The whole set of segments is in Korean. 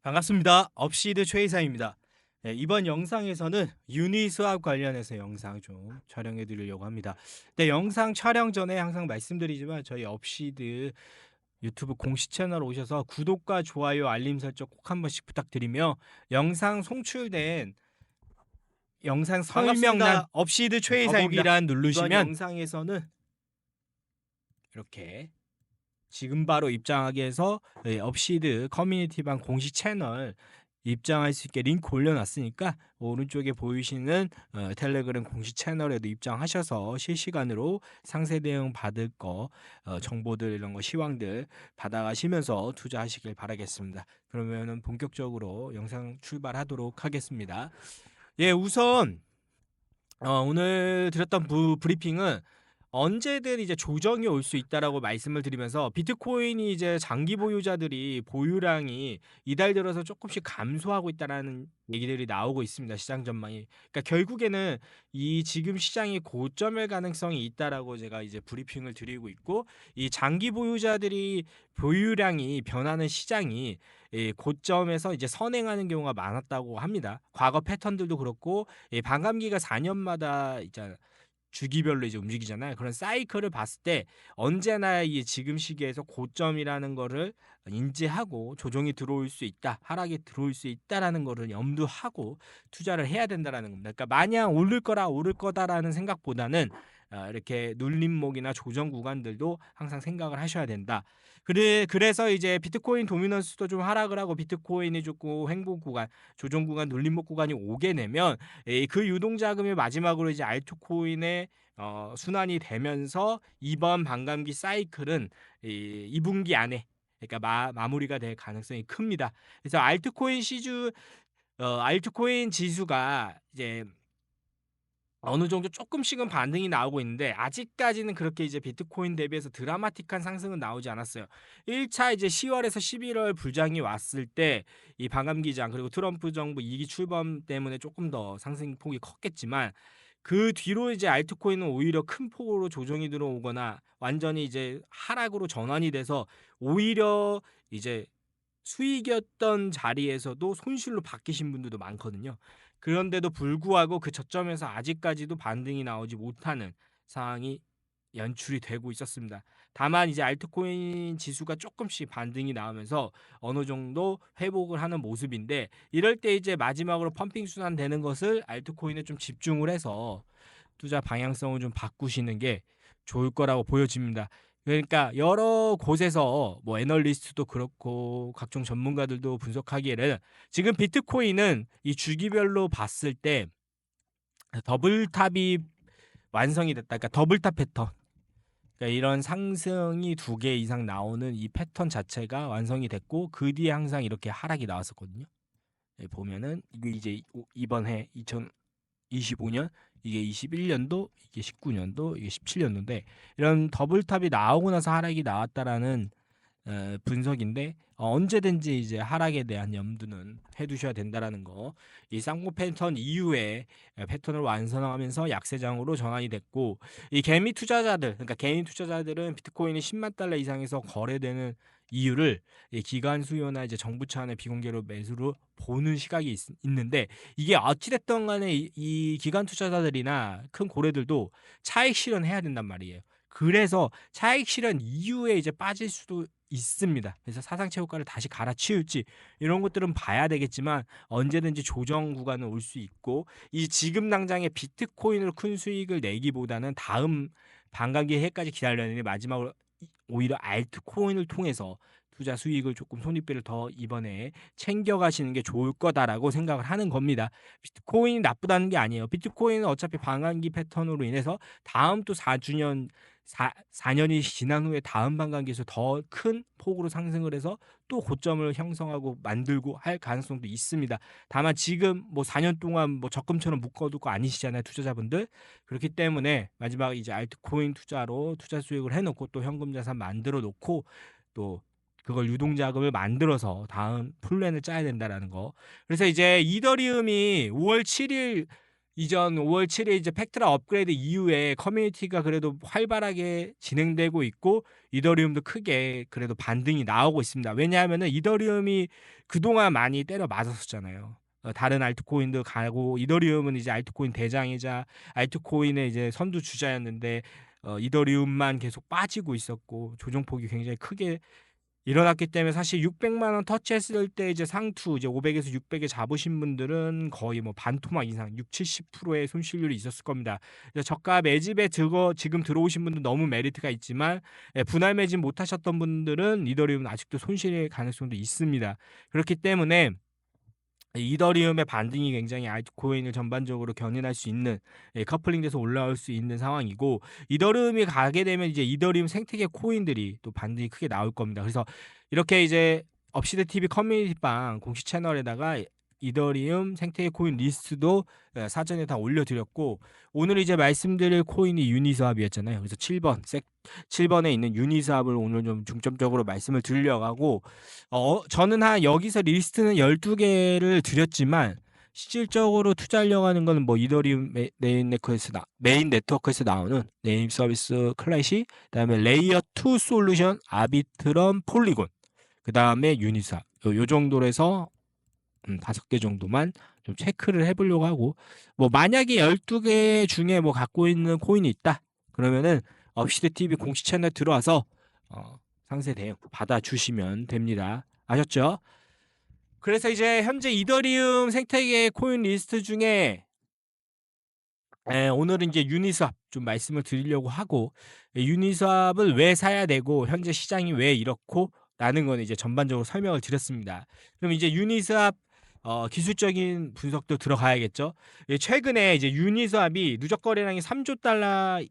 반갑습니다. 업시드 최 이사입니다. 네, 이번 영상에서는 유니스왑 관련해서 영상 좀 촬영해 드리려고 합니다. 네, 영상 촬영 전에 항상 말씀드리지만 저희 업시드 유튜브 공식 채널 오셔서 구독과 좋아요, 알림 설정 꼭 한 번씩 부탁드리며 영상 송출된 영상 설명란 반갑습니다. 업시드 최 더보기란 이사입니다. 이번 누르시면 영상에서는 이렇게 지금 바로 입장하게 해서 업시드 커뮤니티방 공식 채널 입장할 수 있게 링크 올려놨으니까 오른쪽에 보이시는 텔레그램 공식 채널에도 입장하셔서 실시간으로 상세 대응 받을 거 정보들 이런 거 시황들 받아가시면서 투자하시길 바라겠습니다. 그러면은 본격적으로 영상 출발하도록 하겠습니다. 예, 우선 오늘 드렸던 브리핑은 언제든 이제 조정이 올 수 있다라고 말씀을 드리면서 비트코인이 이제 장기 보유자들이 보유량이 이달 들어서 조금씩 감소하고 있다라는 얘기들이 나오고 있습니다. 시장 전망이. 그러니까 결국에는 이 지금 시장이 고점일 가능성이 있다라고 제가 이제 브리핑을 드리고 있고, 이 장기 보유자들이 보유량이 변하는 시장이 고점에서 이제 선행하는 경우가 많았다고 합니다. 과거 패턴들도 그렇고, 반감기가 4년마다 있잖아요. 주기별로 이제 움직이잖아요. 그런 사이클을 봤을 때 언제나 이 지금 시기에서 고점이라는 거를 인지하고 조정이 들어올 수 있다, 하락이 들어올 수 있다라는 거를 염두하고 투자를 해야 된다라는 겁니다. 그러니까 마냥 오를 거다라는 생각보다는 이렇게 눌림목이나 조정 구간들도 항상 생각을 하셔야 된다. 그래서 이제 비트코인 도미넌스도 좀 하락을 하고 비트코인이 조금 횡보 구간, 조정 구간, 눌림목 구간이 오게 되면 그 유동 자금이 마지막으로 이제 알트코인에 순환이 되면서 이번 반감기 사이클은 2분기 안에, 그러니까 마무리가 될 가능성이 큽니다. 그래서 알트코인 지수가 이제 어느 정도 조금씩은 반등이 나오고 있는데 아직까지는 그렇게 이제 비트코인 대비해서 드라마틱한 상승은 나오지 않았어요. 1차 이제 10월에서 11월 불장이 왔을 때 이 반감기장 그리고 트럼프 정부 2기 출범 때문에 조금 더 상승폭이 컸겠지만, 그 뒤로 이제 알트코인은 오히려 큰 폭으로 조정이 들어오거나 완전히 이제 하락으로 전환이 돼서 오히려 이제 수익이었던 자리에서도 손실로 바뀌신 분들도 많거든요. 그런데도 불구하고 그 저점에서 아직까지도 반등이 나오지 못하는 상황이 연출이 되고 있었습니다. 다만 이제 알트코인 지수가 조금씩 반등이 나오면서 어느 정도 회복을 하는 모습인데, 이럴 때 이제 마지막으로 펌핑 순환되는 것을 알트코인에 좀 집중을 해서 투자 방향성을 좀 바꾸시는 게 좋을 거라고 보여집니다. 그러니까 여러 곳에서 뭐 애널리스트도 그렇고 각종 전문가들도 분석하기에는 지금 비트코인은 이 주기별로 봤을 때 더블탑이 완성이 됐다. 그러니까 더블탑 패턴. 그러니까 이런 상승이 2개 이상 나오는 이 패턴 자체가 완성이 됐고, 그 뒤에 항상 이렇게 하락이 나왔었거든요. 보면은 이게 이제 이번 해 2025년, 이게 21년도, 이게 19년도, 이게 17년도인데 이런 더블탑이 나오고 나서 하락이 나왔다라는 분석인데, 언제든지 이제 하락에 대한 염두는 해두셔야 된다라는 거. 이 쌍봉 패턴 이후에 패턴을 완성하면서 약세장으로 전환이 됐고, 이 개미 투자자들, 그러니까 개인 투자자들은 비트코인이 10만 달러 이상에서 거래되는 이유를 이 기관 수요나 이제 정부 차원의 비공개로 매수로 보는 시각이 있는데, 이게 어찌됐든 간에 이 기관 투자자들이나 큰 고래들도 차익 실현해야 된단 말이에요. 그래서 차익 실현 이후에 이제 빠질 수도 있습니다. 그래서 사상 최고가를 다시 갈아치울지 이런 것들은 봐야 되겠지만, 언제든지 조정 구간은 올 수 있고, 이 지금 당장의 비트코인으로 큰 수익을 내기보다는 다음 반감기 해까지 기다려야 되는데, 마지막으로 오히려 알트코인을 통해서 투자 수익을 조금 손익비를 더 이번에 챙겨가시는 게 좋을 거다라고 생각을 하는 겁니다. 비트코인이 나쁘다는 게 아니에요. 비트코인은 어차피 반감기 패턴으로 인해서 다음 또 4주년 4년이 지난 후에 다음 반감기에서 더 큰 폭으로 상승을 해서 또 고점을 형성하고 만들고 할 가능성도 있습니다. 다만 지금 뭐 4년 동안 뭐 적금처럼 묶어두고 아니시잖아요, 투자자분들. 그렇기 때문에 마지막 이제 알트코인 투자로 투자 수익을 해놓고 또 현금 자산 만들어 놓고 또 그걸 유동 자금을 만들어서 다음 플랜을 짜야 된다라는 거. 그래서 이제 이더리움이 5월 7일 이전 5월 7일 이제 팩트라 업그레이드 이후에 커뮤니티가 그래도 활발하게 진행되고 있고 이더리움도 크게 그래도 반등이 나오고 있습니다. 왜냐하면은 이더리움이 그동안 많이 때려 맞았었잖아요. 다른 알트코인도 가고 이더리움은 이제 알트코인 대장이자 알트코인의 이제 선두 주자였는데 이더리움만 계속 빠지고 있었고 조정폭이 굉장히 크게 일어났기 때문에 사실 600만 원 터치했을 때 이제 상투 이제 500에서 600에 잡으신 분들은 거의 뭐 반토막 이상 6, 70%의 손실률이 있었을 겁니다. 저가 매집에 지금 들어오신 분들 너무 메리트가 있지만 분할 매집 못 하셨던 분들은 이더리움은 아직도 손실의 가능성도 있습니다. 그렇기 때문에 이더리움의 반등이 굉장히 알트코인을 전반적으로 견인할 수 있는 커플링돼서 올라올 수 있는 상황이고 이더리움이 가게 되면 이제 이더리움 생태계 코인들이 또 반등이 크게 나올 겁니다. 그래서 이렇게 이제 업시드 TV 커뮤니티방 공식 채널에다가 이더리움 생태계 코인 리스트도 사전에 다 올려드렸고 오늘 이제 말씀드릴 코인이 유니스왑이었잖아요. 그래서 7번에 있는 유니스왑을 오늘 좀 중점적으로 말씀을 드리려고 하고 저는 여기서 리스트는 12개를 드렸지만 실질적으로 투자하려고 하는 거는 뭐 이더리움 메인 네트워크에서 나오는 네임 서비스 클래시, 그다음에 레이어 2 솔루션, 아비트럼, 폴리곤, 그다음에 유니스왑 요 정도로 해서 5개 정도만 좀 체크를 해보려고 하고 뭐 만약에 12개 중에 뭐 갖고 있는 코인이 있다 그러면은 업시드 TV 공식 채널 들어와서 상세 대응 받아주시면 됩니다. 아셨죠? 그래서 이제 현재 이더리움 생태계 코인 리스트 중에 오늘은 이제 유니스왑 좀 말씀을 드리려고 하고 유니스왑을 왜 사야 되고 현재 시장이 왜 이렇고 라는 건 이제 전반적으로 설명을 드렸습니다. 그럼 이제 유니스왑 기술적인 분석도 들어가야겠죠. 최근에 이제 유니스왑이 누적 거래량이 3조 달러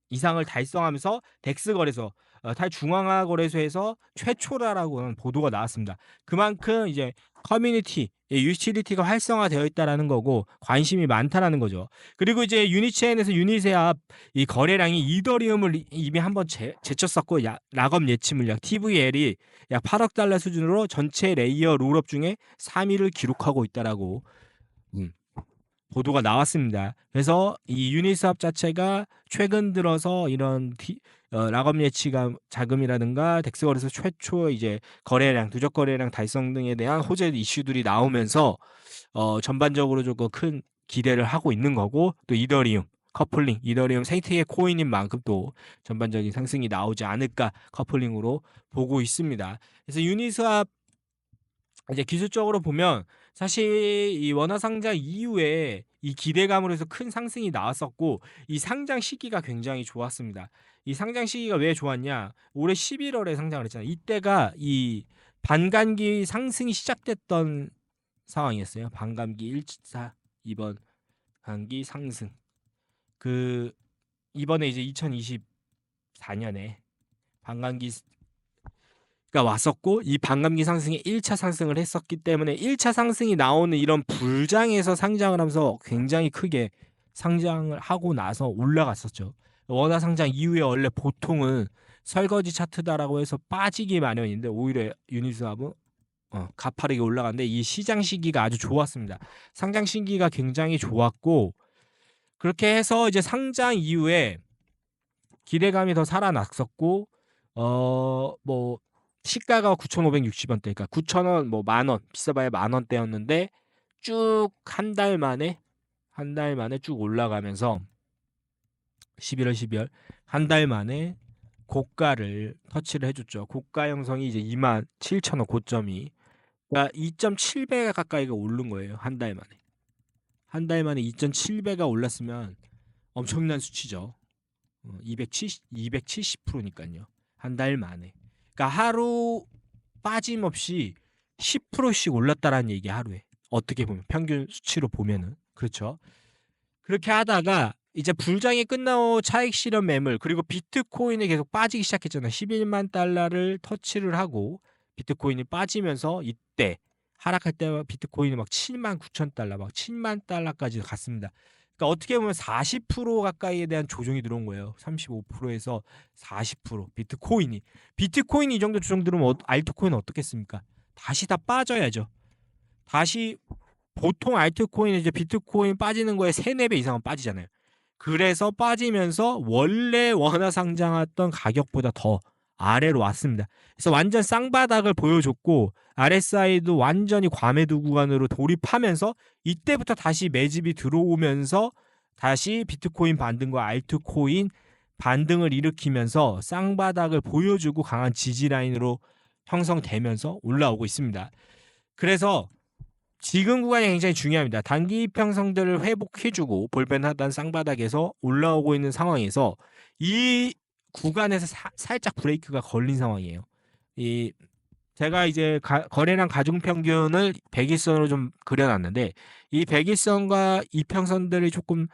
이상을 달성하면서 덱스 거래소 탈중앙화 거래소에서 최초라라고 보도가 나왔습니다. 그만큼 이제 커뮤니티 유틸리티가 활성화되어 있다라는 거고 관심이 많다라는 거죠. 그리고 이제 유니체인에서 유니스왑 이 거래량이 이더리움을 이미 한번 제쳤었고 락업 예치 물량 TVL이 약 8억 달러 수준으로 전체 레이어 롤업 중에 3위를 기록하고 있다라고 보도가 나왔습니다. 그래서 이 유니스왑 자체가 최근 들어서 이런 락업 예치가 자금이라든가 덱스 거래소 최초 이제 거래량, 누적 거래량 달성 등에 대한 호재 이슈들이 나오면서 전반적으로 조금 큰 기대를 하고 있는 거고 또 이더리움 커플링, 이더리움 생태계 코인인 만큼 또 전반적인 상승이 나오지 않을까 커플링으로 보고 있습니다. 그래서 유니스왑 이제 기술적으로 보면 사실 이 원화 상장 이후에 이 기대감으로 해서 큰 상승이 나왔었고 이 상장 시기가 굉장히 좋았습니다. 이 상장 시기가 왜 좋았냐? 올해 11월에 상장을 했잖아요. 이때가 이 반감기 상승이 시작됐던 상황이었어요. 반감기 1차, 2번 감기 상승. 그 이번에 이제 2024년에 반감기 가 왔었고 이 반감기 상승이 1차 상승을 했었기 때문에 1차 상승이 나오는 이런 불장에서 상장을 하면서 굉장히 크게 상장을 하고 나서 올라갔었죠. 원화 상장 이후에 원래 보통은 설거지 차트다라고 해서 빠지기 마련인데 오히려 유니스왑은 가파르게 올라갔는데 이 시장 시기가 아주 좋았습니다. 상장 시기가 굉장히 좋았고 그렇게 해서 이제 상장 이후에 기대감이 더 살아났었고 뭐 시가가 9,560원대, 그러니까 9,000원, 뭐 만원, 비싸봐야 만원대였는데 쭉 한 달 만에 쭉 올라가면서 11월, 12월 한 달 만에 고가를 터치를 해줬죠. 고가 형성이 이제 27,000원 고점이 그러니까 2.7배 가까이가 오른 거예요. 한 달 만에. 한 달 만에 2.7배가 올랐으면 엄청난 수치죠. 270%니까요. 한 달 만에. 그러니까 하루 빠짐없이 10%씩 올랐다라는 얘기 하루에. 어떻게 보면 평균 수치로 보면은 그렇죠. 그렇게 하다가 이제 불장이 끝나고 차익 실현 매물 그리고 비트코인이 계속 빠지기 시작했잖아요. 11만 달러를 터치를 하고 비트코인이 빠지면서 이때 하락할 때 비트코인이 막 7만 9천 달러 막 7만 달러까지 갔습니다. 그러니까 어떻게 보면 40% 가까이에 대한 조정이 들어온 거예요. 35%에서 40% 비트코인이 이 정도 조정 들으면 알트코인은 어떻겠습니까? 다시 다 빠져야죠. 다시 보통 알트코인 이제 비트코인 빠지는 거에 3-4배 이상은 빠지잖아요. 그래서 빠지면서 원래 원화 상장했던 가격보다 더 아래로 왔습니다. 그래서 완전 쌍바닥을 보여줬고 RSI도 완전히 과매도 구간으로 돌입하면서 이때부터 다시 매집이 들어오면서 다시 비트코인 반등과 알트코인 반등을 일으키면서 쌍바닥을 보여주고 강한 지지 라인으로 형성되면서 올라오고 있습니다. 그래서 지금 구간이 굉장히 중요합니다. 단기 이평선들을 회복해주고 볼펜하단 쌍바닥에서 올라오고 있는 상황에서 이 구간에서 살짝 브레이크가 걸린 상황이에요. 제가 이제 거래량 가중평균을 100일선으로 좀 그려놨는데 이 100일선과 이평선들이 조금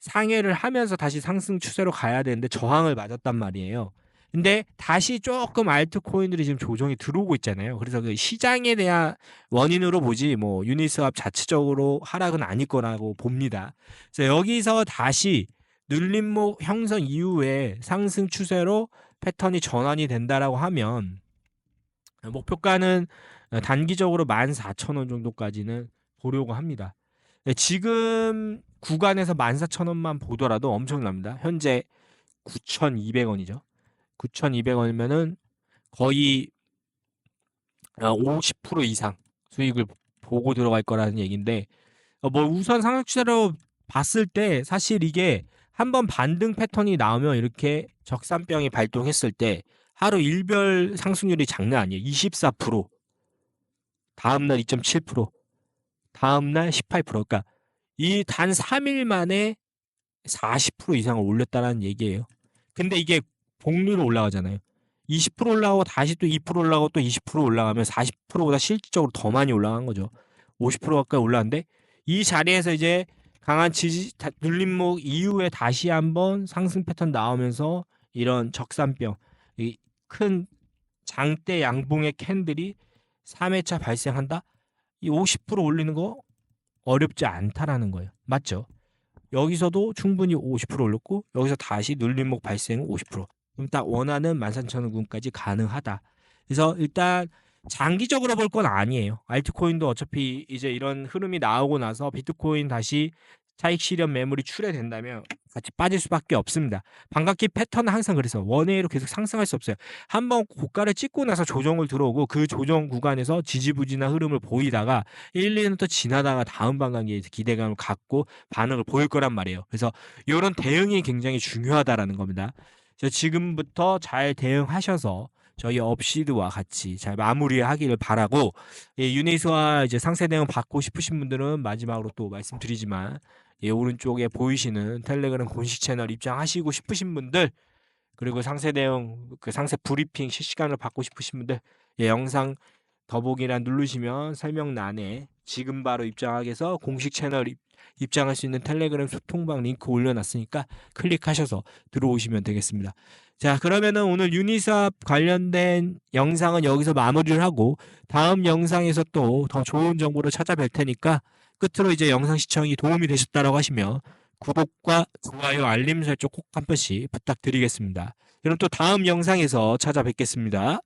상회를 하면서 다시 상승 추세로 가야 되는데 저항을 맞았단 말이에요. 근데 다시 조금 알트코인들이 지금 조정이 들어오고 있잖아요. 그래서 그 시장에 대한 원인으로 보지 뭐 유니스왑 자체적으로 하락은 아닐 거라고 봅니다. 그래서 여기서 다시 눌림목 형성 이후에 상승 추세로 패턴이 전환이 된다라고 하면 목표가는 단기적으로 14,000원 정도까지는 보려고 합니다. 지금 구간에서 14,000원만 보더라도 엄청납니다. 현재 9,200원이죠. 9,200원이면은 거의 50% 이상 수익을 보고 들어갈 거라는 얘기인데 뭐 우선 상승 추세로 봤을 때 사실 이게 한번 반등 패턴이 나오면 이렇게 적산병이 발동했을 때 하루 일별 상승률이 장난 아니에요. 24%, 다음날 2.7%, 다음날 18%. 그러니까 이 단 3일 만에 40% 이상을 올렸다는 얘기예요. 근데 이게 복리로 올라가잖아요. 20% 올라가고 다시 또 2% 올라가고 또 20% 올라가면 40%보다 실질적으로 더 많이 올라간 거죠. 50% 가까이 올라갔는데 이 자리에서 이제 강한 지지 눌림목 이후에 다시 한번 상승 패턴 나오면서 이런 적산병, 이 큰 장대 양봉의 캔들이 3회차 발생한다? 이 50% 올리는 거 어렵지 않다라는 거예요. 맞죠? 여기서도 충분히 50% 올렸고 여기서 다시 눌림목 발생 50%. 그럼 딱 원하는 13,000원까지 가능하다. 그래서 일단 장기적으로 볼 건 아니에요. 알트코인도 어차피 이제 이런 흐름이 나오고 나서 비트코인 다시 차익 실현 매물이 출회된다면 같이 빠질 수밖에 없습니다. 반갑기 패턴은 항상 그래서 원웨이로 계속 상승할 수 없어요. 한번 고가를 찍고 나서 조정을 들어오고 그 조정 구간에서 지지부진한 흐름을 보이다가 1, 2년 또 지나다가 다음 반감기에 기대감을 갖고 반응을 보일 거란 말이에요. 그래서 이런 대응이 굉장히 중요하다라는 겁니다. 그래서 지금부터 잘 대응하셔서 저희 업시드와 같이 잘 마무리하기를 바라고, 유니스와 이제 상세 대응 받고 싶으신 분들은 마지막으로 또 말씀드리지만 오른쪽에 보이시는 텔레그램 공식 채널 입장하시고 싶으신 분들, 그리고 상세 대응 그 상세 브리핑 실시간으로 받고 싶으신 분들 영상 더보기란 누르시면 설명란에 지금 바로 입장하게서 공식 채널 입장할 수 있는 텔레그램 소통방 링크 올려놨으니까 클릭하셔서 들어오시면 되겠습니다. 자, 그러면은 오늘 유니스왑 관련된 영상은 여기서 마무리를 하고 다음 영상에서 또 더 좋은 정보를 찾아뵐 테니까 끝으로 이제 영상 시청이 도움이 되셨다라고 하시면 구독과 좋아요, 알림 설정 꼭 한 번씩 부탁드리겠습니다. 그럼 또 다음 영상에서 찾아뵙겠습니다.